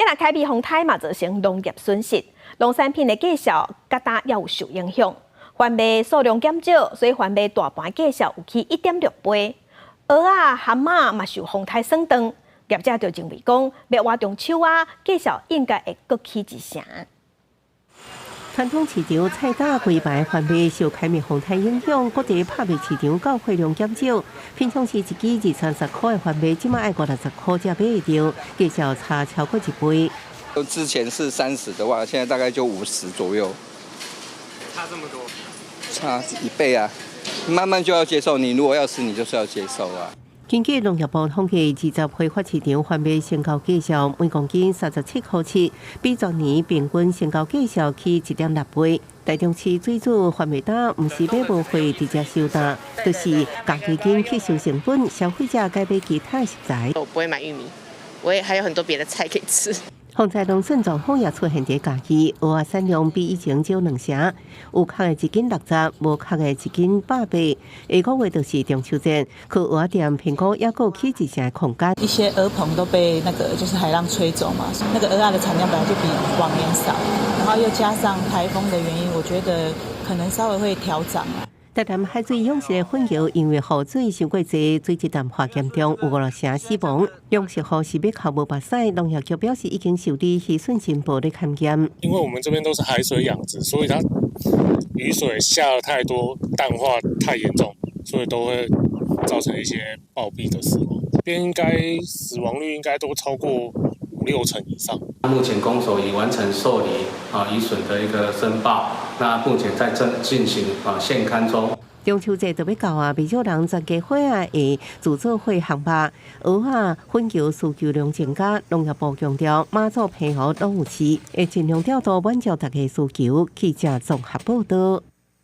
因为开辟风台嘛造成农业损失，农产品的价销疙瘩也有受影响。贩卖数量减少，所以贩卖大盘价销有去1.6倍。蚵仔、蛤蟆嘛受风台损断，业者就认为讲，要活中秋啊，价销应该会搁起一成。传统市场菜单规排贩卖受开灭风台影响，各地拍卖市场购货量减少。平常时一支230块的贩卖，即卖爱560块才买得到，价销差超过1倍。之前是30的话，现在大概就50左右，差这么多，差1倍啊！慢慢就要接受，你如果要吃，你就是要接受啊。根据农业部统计，20批发市场贩卖鲜膏价销每公斤37块7，比昨年平均鲜膏价销起1.6倍。台中市水煮贩卖单不是买无货直接收单，就是加基金吸收成本，消费者该买其他食材。我不会买玉米，我也还有很多别的菜可以吃。洪灾农村状况也出现在家己，蚵仔产量比以前少2成，有壳的1斤60，无壳的1斤180。下个月就是中秋节，去蚵仔店评估也够起1成的空间。一些鹅棚都被就是海浪吹走嘛，那个蚵仔的产量本来就比往年少，然后又加上台风的原因，我觉得可能稍微会调涨啊。台南海水养殖的混油因为雨水伤过济，水质淡化严重，有5成死亡。养殖户是要靠无白晒，农业局表示已经受理渔损申报的勘验。因为我们这边都是海水养殖，所以它雨水下了太多，淡化太严重，所以都会造成一些暴毙的死亡。这边应该死亡率应该都超过5-6成以上。目前公所已完成受理渔损的一个申报，那目前在进行现勘中。中秋节就要到啊，不少人参加伙啊会自做伙项目，蚵仔、粉球需求量增加。农业部强调，马祖配合拢有市，会尽量调度满足大家需求。记者综合报道。